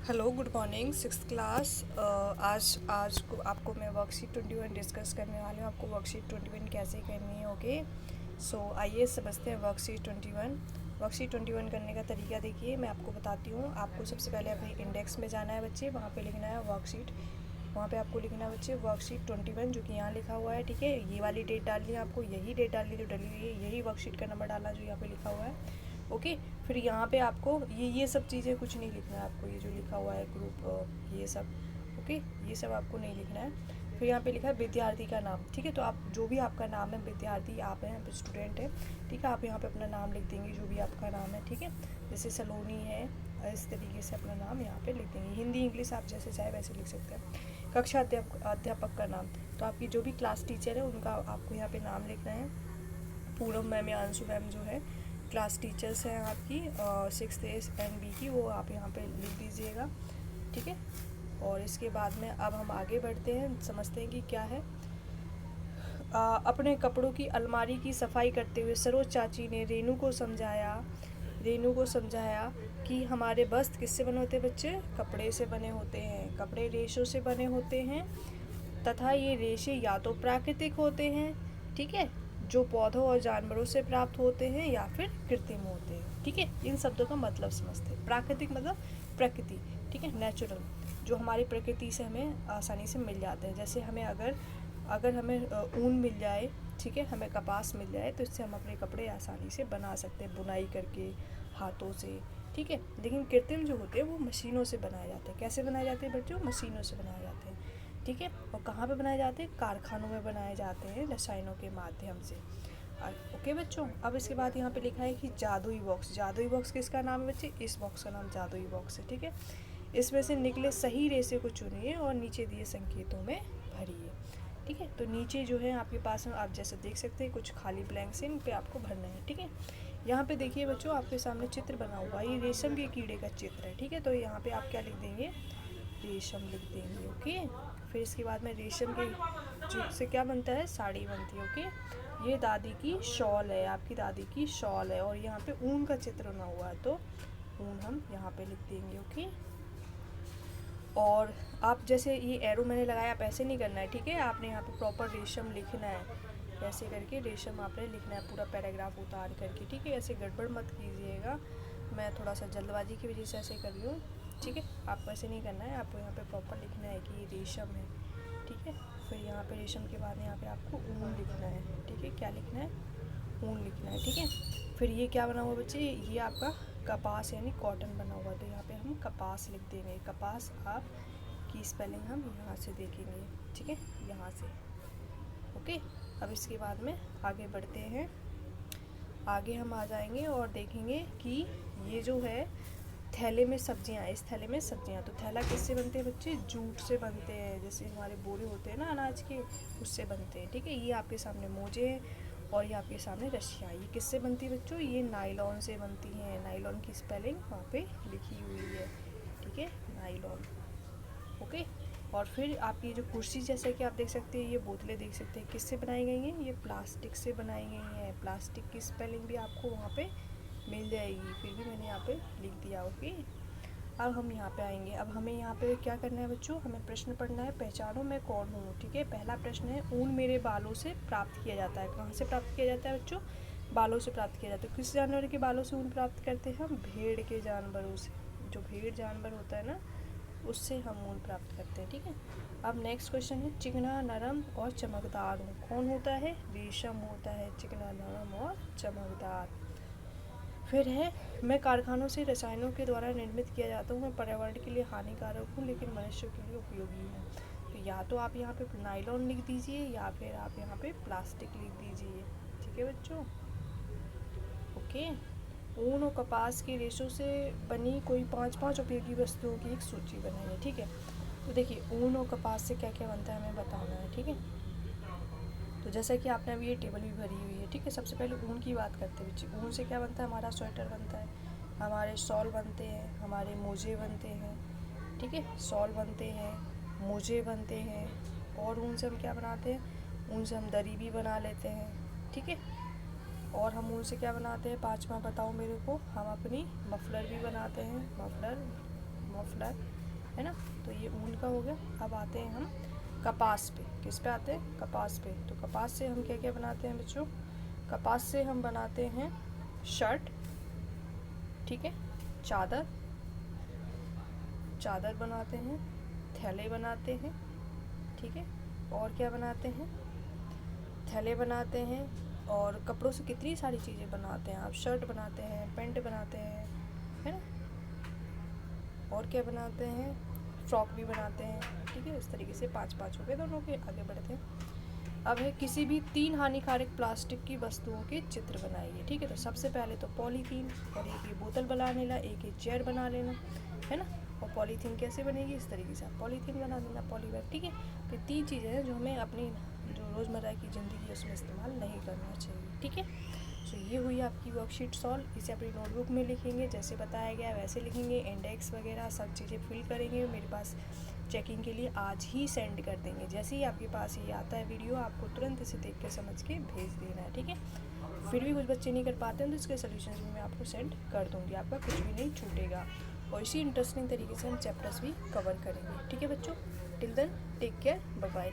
Hello, good morning, sixth class. आज आज को आपको मैं वर्कशीट 21 डिस्कस करने वाली हूँ। आपको वर्कशीट 21 कैसे करनी है। ओके, सो आइए समझते हैं वर्कशीट 21। वर्कशीट 21 करने का तरीका देखिए, मैं आपको बताती हूँ। आपको सबसे पहले अपने इंडेक्स में जाना है बच्चे, वहाँ पे लिखना है वर्कशीट। वहाँ पे आपको लिखना है बच्चे वर्कशीट 21, जो कि यहाँ लिखा हुआ है। ठीक है, ये वाली डेट डालनी है आपको, यही डेट डालनी जो डली हुई है, यही वर्कशीट का नंबर डालना जो यहाँ पे लिखा हुआ है। ओके, फिर यहाँ पे आपको ये सब चीज़ें कुछ नहीं लिखना है आपको, ये जो लिखा हुआ है ग्रुप ये सब। ओके, ये सब आपको नहीं लिखना है। फिर यहाँ पे लिखा है विद्यार्थी का नाम। ठीक है, तो आप जो भी आपका नाम है, विद्यार्थी आप हैं, आप स्टूडेंट हैं, ठीक है, आप यहाँ पे अपना नाम लिख देंगे जो भी आपका नाम है। ठीक है, जैसे सलोनी है, इस तरीके से अपना नाम यहाँ पे लिख देंगे। हिंदी इंग्लिश आप जैसे चाहे वैसे लिख सकते हैं। कक्षा अध्यापक का नाम, तो आपकी जो भी क्लास टीचर है उनका आपको यहाँ पे नाम लिखना है। पूनम मैम या अंशु मैम जो है क्लास टीचर्स हैं आपकी 6th ए एंड बी की, वो आप यहाँ पे लिख दीजिएगा। ठीक है, और इसके बाद में अब हम आगे बढ़ते हैं, समझते हैं कि क्या है। अपने कपड़ों की अलमारी की सफाई करते हुए सरोज चाची ने रेनू को समझाया कि हमारे वस्त्र किससे बने होते हैं बच्चे, कपड़े से बने होते हैं। कपड़े रेशों से बने होते हैं तथा ये रेशे या तो प्राकृतिक होते हैं, ठीक है, जो पौधों और जानवरों से प्राप्त होते हैं, या फिर कृत्रिम होते हैं। ठीक है, इन शब्दों का मतलब समझते हैं। प्राकृतिक मतलब प्रकृति, ठीक है, नेचुरल, जो हमारी प्रकृति से हमें आसानी से मिल जाते हैं। जैसे हमें अगर हमें ऊन मिल जाए, ठीक है, हमें कपास मिल जाए, तो इससे हम अपने कपड़े आसानी से बना सकते हैं, बुनाई करके हाथों से। ठीक है, लेकिन कृत्रिम जो होते हैं वो मशीनों से बनाए जाते हैं। कैसे बनाए जाते हैं बच्चों, मशीनों से बनाए जाते हैं। ठीक है, और कहाँ पे बनाए जाते हैं, कारखानों में बनाए जाते हैं रसायनों के माध्यम से। ओके बच्चों, अब इसके बाद यहाँ पे लिखा है कि जादुई बॉक्स। जादुई बॉक्स किसका नाम है बच्चे, इस बॉक्स का नाम जादुई बॉक्स है। ठीक है, इसमें से निकले सही रेशे को चुनिए और नीचे दिए संकेतों में भरिए। ठीक है, तो नीचे जो है आपके पास आप जैसे देख सकते हैं कुछ खाली ब्लैंक्स हैं, इन पे आपको भरना है। ठीक है, यहाँ पे देखिए बच्चों, आपके सामने चित्र बना हुआ है, ये रेशम के कीड़े का चित्र है। ठीक है, तो यहाँ पे आप क्या लिख देंगे, रेशम लिख देंगे। ओके, फिर इसके बाद में रेशम के जूट से क्या बनता है, साड़ी बनती है। ओके, ये दादी की शॉल है, आपकी दादी की शॉल है, और यहाँ पे ऊन का चित्र बना हुआ है, तो ऊन हम यहाँ पे लिख देंगे। ओके, और आप जैसे ये एरो मैंने लगाया, आप ऐसे नहीं करना है। ठीक है, आपने यहाँ पे प्रॉपर रेशम लिखना है, ऐसे करके रेशम आपने लिखना है, पूरा पैराग्राफ उतार करके। ठीक है, ऐसे गड़बड़ मत कीजिएगा, मैं थोड़ा सा जल्दबाजी की वजह से ऐसे कर रही हूँ। ठीक है, आपको ऐसे नहीं करना है, आपको यहाँ पे प्रॉपर लिखना है कि ये रेशम है। ठीक है, फिर यहाँ पे रेशम के बाद यहाँ पे आपको ऊन लिखना है। ठीक है, क्या लिखना है, ऊन लिखना है। ठीक है, फिर ये क्या बना हुआ बच्चे, ये आपका कपास यानी कॉटन बना हुआ, तो यहाँ पे हम कपास लिख देंगे। कपास आप की स्पेलिंग हम यहाँ से देखेंगे। ठीक है, यहाँ से। ओके, अब इसके बाद में आगे बढ़ते हैं। आगे हम आ जाएंगे और देखेंगे कि ये जो है थैले में सब्जियां, इस थैले में सब्जियां, तो थैला किससे बनते हैं बच्चे, जूट से बनते हैं, जैसे हमारे बोरे होते हैं ना अनाज के, उससे बनते हैं। ठीक है, ये आपके सामने मोजे हैं और ये आपके सामने रस्सियाँ, ये किससे बनती है बच्चों, ये नायलॉन से बनती हैं। नायलॉन की स्पेलिंग वहाँ पे लिखी हुई है। ठीक है, नायलॉन। ओके, और फिर आपकी जो कुर्सी, जैसे कि आप देख सकते हैं, ये बोतलें देख सकते हैं किससे बनाई गई हैं, ये प्लास्टिक से बनाई गई हैं। प्लास्टिक की स्पेलिंग भी आपको वहाँ पे मिल जाएगी, फिर भी मैंने यहाँ पे लिख दिया। ओके, अब हम यहाँ पे आएंगे। अब हमें यहाँ पे क्या करना है बच्चों, हमें प्रश्न पढ़ना है, पहचानो मैं कौन हूँ। ठीक है, पहला प्रश्न है, ऊन मेरे बालों से प्राप्त किया जाता है। कहाँ से प्राप्त किया जाता है बच्चों, बालों से प्राप्त किया जाता है। किस जानवर के बालों से ऊन प्राप्त करते हैं हम, भेड़ के जानवरों से, जो भेड़ जानवर होता है ना, उससे हम ऊन प्राप्त करते हैं। ठीक है, अब नेक्स्ट क्वेश्चन है, चिकना नरम और चमकदार हूँ। कौन होता है, रेशम होता है, चिकना नरम और चमकदार। फिर है, मैं कारखानों से रसायनों के द्वारा निर्मित किया जाता हूँ, मैं पर्यावरण के लिए हानिकारक हूँ लेकिन मनुष्य के लिए उपयोगी हूँ। तो या तो आप यहाँ पे नाइलॉन लिख दीजिए, या फिर आप यहाँ पे प्लास्टिक लिख दीजिए। ठीक है बच्चों, ओके। ऊन और कपास के रेशों से बनी कोई 5 उपयोगी वस्तुओं की एक सूची बनाइए। ठीक है, तो देखिए ऊन और कपास से क्या क्या बनता है हमें बताना है। ठीक है, तो जैसा कि आपने अभी ये टेबल भी भरी हुई है। ठीक है, सबसे पहले ऊन की बात करते हैं बच्चे। ऊन से क्या बनता है, हमारा स्वेटर बनता है, हमारे शॉल बनते हैं, हमारे मोजे बनते हैं। ठीक है, शॉल बनते हैं, मोजे बनते हैं, और ऊन से हम क्या बनाते हैं, ऊन से हम दरी भी बना लेते हैं। ठीक है, और हम ऊन से क्या बनाते हैं, 5वां बताओ मेरे को, हम अपनी मफलर भी बनाते हैं। मफलर, है ना। तो ये ऊन का हो गया। अब आते हैं हम कपास पे। किस पे आते हैं? कपास पे। तो कपास से हम क्या क्या बनाते हैं बच्चों? कपास से हम बनाते हैं शर्ट, ठीक है, चादर, चादर बनाते हैं, थैले बनाते हैं, ठीक है, और क्या बनाते हैं? थैले बनाते हैं, और कपड़ों से कितनी सारी चीज़ें बनाते हैं आप। शर्ट बनाते हैं, पैंट बनाते हैं, है ना, और क्या बनाते हैं? फ्रॉक भी बनाते हैं, ठीक है। इस तरीके से 5-5 हो गए दोनों के। आगे बढ़ते हैं। अब है किसी भी 3 हानिकारक प्लास्टिक की वस्तुओं के चित्र बनाइए, ठीक है। तो सबसे पहले तो पॉलीथीन, और एक ये बोतल बनाने ला, एक ये चेयर बना लेना, है ना। और पॉलीथीन कैसे बनेगी? इस तरीके से आप पॉलीथीन बना देना, पॉलीबैग, ठीक है। तो 3 चीज़ें हैं जो हमें अपनी जो रोज़मर्रा की ज़िंदगी है उसमें इस्तेमाल नहीं करना चाहिए, ठीक है। तो ये हुई आपकी वर्कशीट सॉल्व। इसे अपनी नोटबुक में लिखेंगे, जैसे बताया गया वैसे लिखेंगे, इंडेक्स वगैरह सब चीज़ें फिल करेंगे। मेरे पास चेकिंग के लिए आज ही सेंड कर देंगे। जैसे ही आपके पास ये आता है वीडियो, आपको तुरंत इसे देख के समझ के भेज देना है, ठीक है। फिर भी कुछ बच्चे नहीं कर पाते हैं तो इसके सोल्यूशंस भी मैं आपको सेंड कर दूँगी, आपका कुछ भी नहीं छूटेगा। और इसी इंटरेस्टिंग तरीके से हम चैप्टर्स भी कवर करेंगे, ठीक है बच्चों। Till then take care, bye bye.